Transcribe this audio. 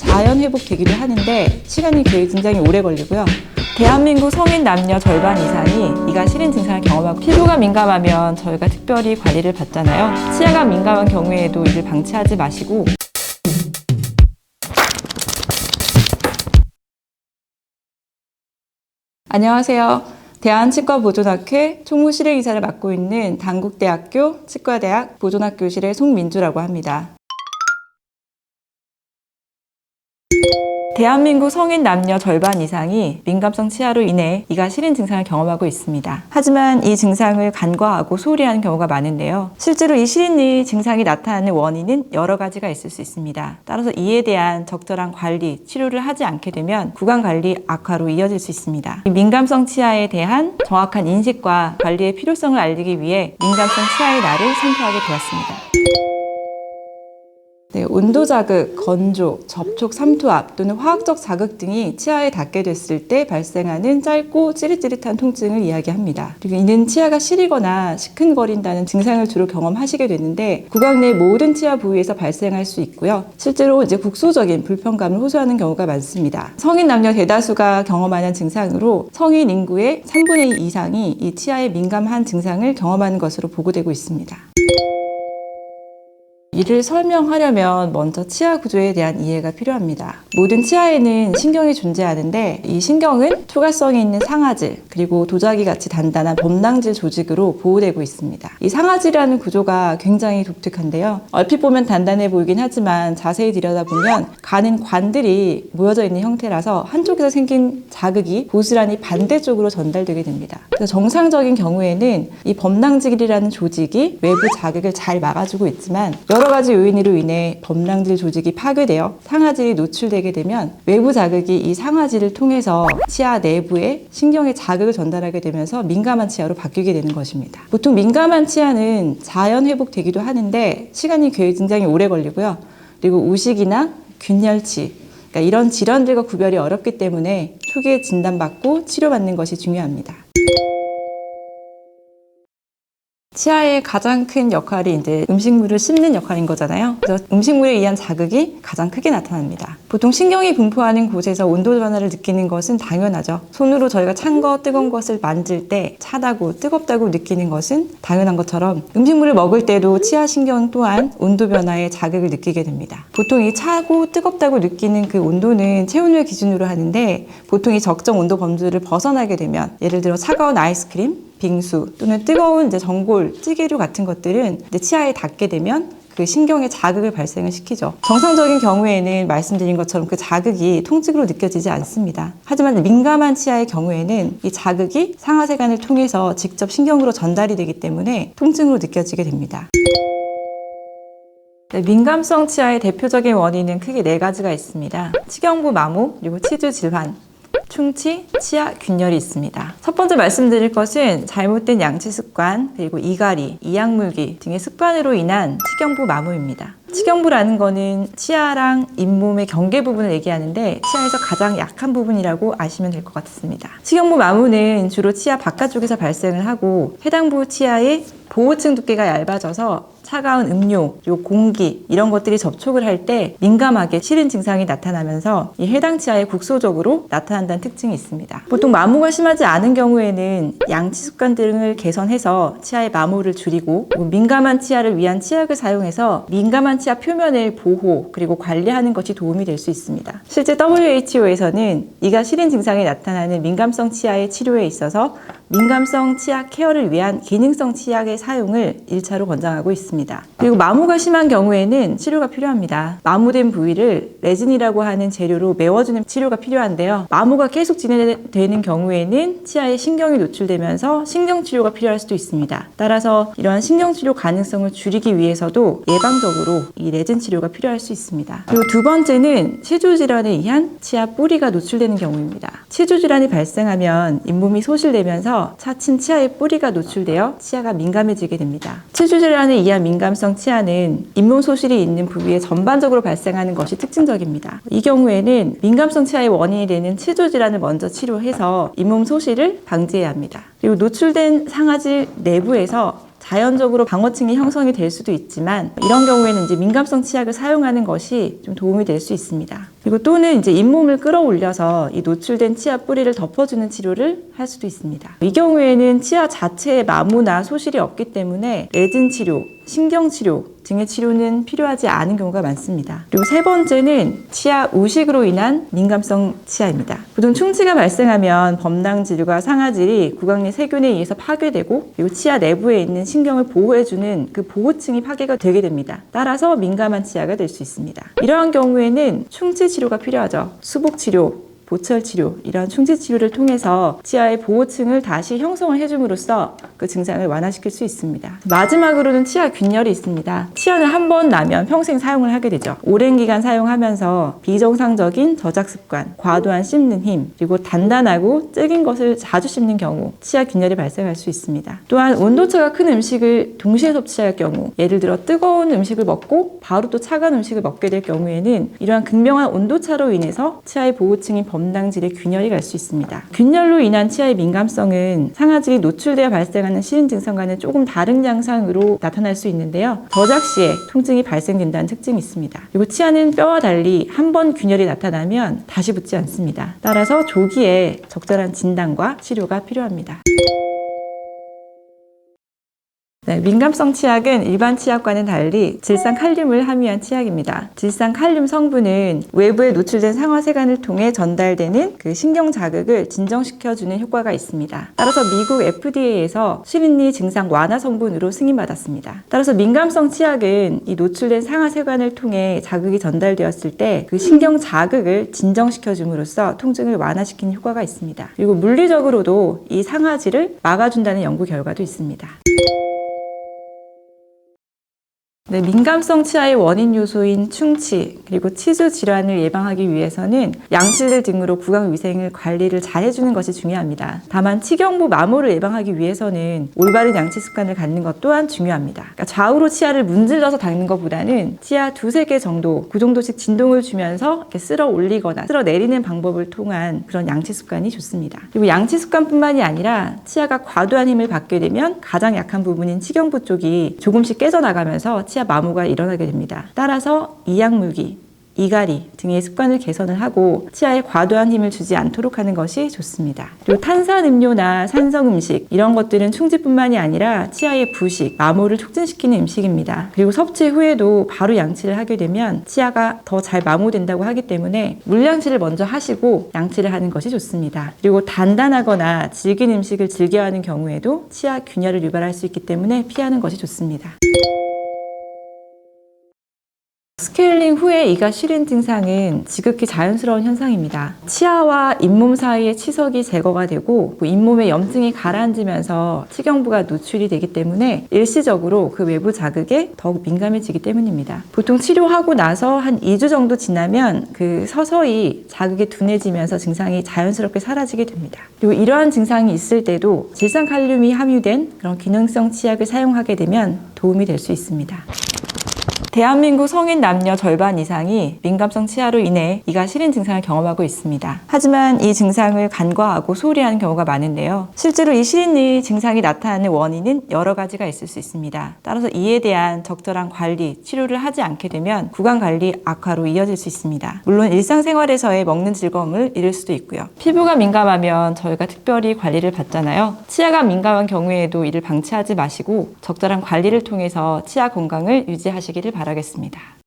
자연 회복되기도 하는데 시간이 굉장히 오래 걸리고요. 대한민국 성인 남녀 절반 이상이 이가 시린 증상을 경험하고 피부가 민감하면 저희가 특별히 관리를 받잖아요. 치아가 민감한 경우에도 이를 방치하지 마시고 안녕하세요. 대한치과보존학회 총무실행이사를 맡고 있는 단국대학교 치과대학 보존학교실의 송민주라고 합니다. 대한민국 성인 남녀 절반 이상이 민감성 치아로 인해 이가 시린 증상을 경험하고 있습니다. 하지만 이 증상을 간과하고 소홀히하는 경우가 많은데요. 실제로 이 시린이 증상이 나타나는 원인은 여러 가지가 있을 수 있습니다. 따라서 이에 대한 적절한 관리, 치료를 하지 않게 되면 구강관리 악화로 이어질 수 있습니다. 이 민감성 치아에 대한 정확한 인식과 관리의 필요성을 알리기 위해 민감성 치아의 날을 선포하게 되었습니다. 온도 자극, 건조, 접촉 삼투압 또는 화학적 자극 등이 치아에 닿게 됐을 때 발생하는 짧고 찌릿찌릿한 통증을 이야기합니다. 그리고 이는 치아가 시리거나 시큰거린다는 증상을 주로 경험하시게 되는데 구강 내 모든 치아 부위에서 발생할 수 있고요. 실제로 국소적인 불편감을 호소하는 경우가 많습니다. 성인 남녀 대다수가 경험하는 증상으로 성인 인구의 3분의 2 이상이 이 치아에 민감한 증상을 경험하는 것으로 보고되고 있습니다. 이를 설명하려면 먼저 치아 구조에 대한 이해가 필요합니다. 모든 치아에는 신경이 존재하는데 이 신경은 투과성이 있는 상아질 그리고 도자기 같이 단단한 범낭질 조직으로 보호되고 있습니다. 이 상아질이라는 구조가 굉장히 독특한데요. 얼핏 보면 단단해 보이긴 하지만 자세히 들여다보면 가는 관들이 모여져 있는 형태라서 한쪽에서 생긴 자극이 고스란히 반대쪽으로 전달되게 됩니다. 그래서 정상적인 경우에는 이 범낭질이라는 조직이 외부 자극을 잘 막아주고 있지만 여러 가지 요인으로 인해 범낭질 조직이 파괴되어 상아질이 노출되게 되면 외부 자극이 이 상아질을 통해서 치아 내부에 신경에 자극을 전달하게 되면서 민감한 치아로 바뀌게 되는 것입니다. 보통 민감한 치아는 자연 회복되기도 하는데 시간이 굉장히 오래 걸리고요. 그리고 우식이나 균열치 그러니까 이런 질환들과 구별이 어렵기 때문에 초기에 진단받고 치료받는 것이 중요합니다. 치아의 가장 큰 역할이 음식물을 씹는 역할인 거잖아요. 그래서 음식물에 의한 자극이 가장 크게 나타납니다. 보통 신경이 분포하는 곳에서 온도 변화를 느끼는 것은 당연하죠. 손으로 저희가 찬 거, 뜨거운 것을 만질 때 차다고, 뜨겁다고 느끼는 것은 당연한 것처럼 음식물을 먹을 때도 치아 신경 또한 온도 변화에 자극을 느끼게 됩니다. 보통 이 차고, 뜨겁다고 느끼는 그 온도는 체온을 기준으로 하는데 보통 이 적정 온도 범주를 벗어나게 되면 예를 들어 차가운 아이스크림, 빙수 또는 뜨거운 전골, 찌개류 같은 것들은 치아에 닿게 되면 그 신경에 자극을 발생을 시키죠. 정상적인 경우에는 말씀드린 것처럼 그 자극이 통증으로 느껴지지 않습니다. 하지만 민감한 치아의 경우에는 이 자극이 상하세간을 통해서 직접 신경으로 전달이 되기 때문에 통증으로 느껴지게 됩니다. 민감성 치아의 대표적인 원인은 크게 4가지가 있습니다. 치경부 마모, 그리고 치주 질환, 충치, 치아 균열이 있습니다. 첫 번째 말씀드릴 것은 잘못된 양치 습관, 그리고 이갈이, 이약 물기 등의 습관으로 인한 치경부 마모입니다. 치경부라는 거는 치아랑 잇몸의 경계 부분을 얘기하는데 치아에서 가장 약한 부분이라고 아시면 될 것 같습니다. 치경부 마모는 주로 치아 바깥쪽에서 발생을 하고 해당 부 치아의 보호층 두께가 얇아져서 차가운 음료, 그리고 공기 이런 것들이 접촉을 할 때 민감하게 시린 증상이 나타나면서 이 해당 치아에 국소적으로 나타난다는 특징이 있습니다. 보통 마모가 심하지 않은 경우에는 양치 습관 등을 개선해서 치아의 마모를 줄이고 민감한 치아를 위한 치약을 사용해서 민감한 치아 표면을 보호 그리고 관리하는 것이 도움이 될 수 있습니다. 실제 WHO에서는 이가 시린 증상이 나타나는 민감성 치아의 치료에 있어서 민감성 치아 케어를 위한 기능성 치약의 사용을 1차로 권장하고 있습니다. 그리고 마모가 심한 경우에는 치료가 필요합니다. 마모된 부위를 레진이라고 하는 재료로 메워주는 치료가 필요한데요. 마모가 계속 진행되는 경우에는 치아에 신경이 노출되면서 신경치료가 필요할 수도 있습니다. 따라서 이러한 신경치료 가능성을 줄이기 위해서도 예방적으로 이 레진 치료가 필요할 수 있습니다. 그리고 두 번째는 치주질환에 의한 치아 뿌리가 노출되는 경우입니다. 치주질환이 발생하면 잇몸이 소실되면서 차츰 치아의 뿌리가 노출되어 치아가 민감해지게 됩니다. 치주질환에 의한 민감성 치아는 잇몸 소실이 있는 부위에 전반적으로 발생하는 것이 특징적입니다. 이 경우에는 민감성 치아의 원인이 되는 치주질환을 먼저 치료해서 잇몸 소실을 방지해야 합니다. 그리고 노출된 상아질 내부에서 자연적으로 방어층이 형성이 될 수도 있지만 이런 경우에는 민감성 치약을 사용하는 것이 좀 도움이 될 수 있습니다. 그리고 또는 이제 잇몸을 끌어올려서 이 노출된 치아 뿌리를 덮어주는 치료를 할 수도 있습니다. 이 경우에는 치아 자체에 마모나 소실이 없기 때문에 레진 치료, 신경 치료 등의 치료는 필요하지 않은 경우가 많습니다. 그리고 세 번째는 치아 우식으로 인한 민감성 치아입니다. 보통 충치가 발생하면 범랑질과 상아질이 구강내 세균에 의해서 파괴되고 그리고 치아 내부에 있는 신경을 보호해주는 그 보호층이 파괴가 되게 됩니다. 따라서 민감한 치아가 될 수 있습니다. 이러한 경우에는 충치 치료가 필요하죠. 수복 치료, 보철 치료, 이런 충치 치료를 통해서 치아의 보호층을 다시 형성을 해줌으로써 그 증상을 완화시킬 수 있습니다. 마지막으로는 치아 균열이 있습니다. 치아는 한 번 나면 평생 사용을 하게 되죠. 오랜 기간 사용하면서 비정상적인 저작 습관, 과도한 씹는 힘, 그리고 단단하고 질긴 것을 자주 씹는 경우 치아 균열이 발생할 수 있습니다. 또한 온도차가 큰 음식을 동시에 섭취할 경우, 예를 들어 뜨거운 음식을 먹고 바로 또 차가운 음식을 먹게 될 경우에는 이러한 극명한 온도차로 인해서 치아의 보호층인 범랑질에 균열이 갈 수 있습니다. 균열로 인한 치아의 민감성은 상아질이 노출되어 발생하는 시린 증상과는 조금 다른 양상으로 나타날 수 있는데요. 저작 시에 통증이 발생된다는 특징이 있습니다. 그리고 치아는 뼈와 달리 한 번 균열이 나타나면 다시 붙지 않습니다. 따라서 조기에 적절한 진단과 치료가 필요합니다. 네, 민감성 치약은 일반 치약과는 달리 질산칼륨을 함유한 치약입니다. 질산칼륨 성분은 외부에 노출된 상아세관을 통해 전달되는 그 신경 자극을 진정시켜주는 효과가 있습니다. 따라서 미국 FDA에서 시린니 증상 완화 성분으로 승인받았습니다. 따라서 민감성 치약은 이 노출된 상아세관을 통해 자극이 전달되었을 때 그 신경 자극을 진정시켜줌으로써 통증을 완화시키는 효과가 있습니다. 그리고 물리적으로도 이 상아질을 막아준다는 연구 결과도 있습니다. 네, 민감성 치아의 원인 요소인 충치 그리고 치주 질환을 예방하기 위해서는 양치질 등으로 구강 위생을 관리를 잘 해주는 것이 중요합니다. 다만 치경부 마모를 예방하기 위해서는 올바른 양치 습관을 갖는 것 또한 중요합니다. 그러니까 좌우로 치아를 문질러서 닦는 것보다는 치아 두세 개 정도, 그 정도씩 진동을 주면서 이렇게 쓸어 올리거나 쓸어 내리는 방법을 통한 그런 양치 습관이 좋습니다. 그리고 양치 습관뿐만이 아니라 치아가 과도한 힘을 받게 되면 가장 약한 부분인 치경부 쪽이 조금씩 깨져나가면서 치아 마모가 일어나게 됩니다. 따라서 이약 물기, 이갈이 등의 습관을 개선을 하고 치아에 과도한 힘을 주지 않도록 하는 것이 좋습니다. 그리고 탄산음료나 산성음식 이런 것들은 충치뿐만이 아니라 치아의 부식, 마모를 촉진시키는 음식입니다. 그리고 섭취 후에도 바로 양치를 하게 되면 치아가 더 잘 마모된다고 하기 때문에 물양치를 먼저 하시고 양치를 하는 것이 좋습니다. 그리고 단단하거나 질긴 음식을 즐겨하는 경우에도 치아 균열을 유발할 수 있기 때문에 피하는 것이 좋습니다. 스케일링 후에 이가 시린 증상은 지극히 자연스러운 현상입니다. 치아와 잇몸 사이의 치석이 제거가 되고 잇몸에 염증이 가라앉으면서 치경부가 노출이 되기 때문에 일시적으로 그 외부 자극에 더욱 민감해지기 때문입니다. 보통 치료하고 나서 한 2주 정도 지나면 그 서서히 자극이 둔해지면서 증상이 자연스럽게 사라지게 됩니다. 그리고 이러한 증상이 있을 때도 질산칼륨이 함유된 그런 기능성 치약을 사용하게 되면 도움이 될 수 있습니다. 대한민국 성인 남녀 절반 이상이 민감성 치아로 인해 이가 시린 증상을 경험하고 있습니다. 하지만 이 증상을 간과하고 소홀히 하는 경우가 많은데요. 실제로 이 시린니 증상이 나타나는 원인은 여러 가지가 있을 수 있습니다. 따라서 이에 대한 적절한 관리, 치료를 하지 않게 되면 구강 관리 악화로 이어질 수 있습니다. 물론 일상생활에서의 먹는 즐거움을 잃을 수도 있고요. 피부가 민감하면 저희가 특별히 관리를 받잖아요. 치아가 민감한 경우에도 이를 방치하지 마시고 적절한 관리를 통해서 치아 건강을 유지하시기를 바라겠습니다.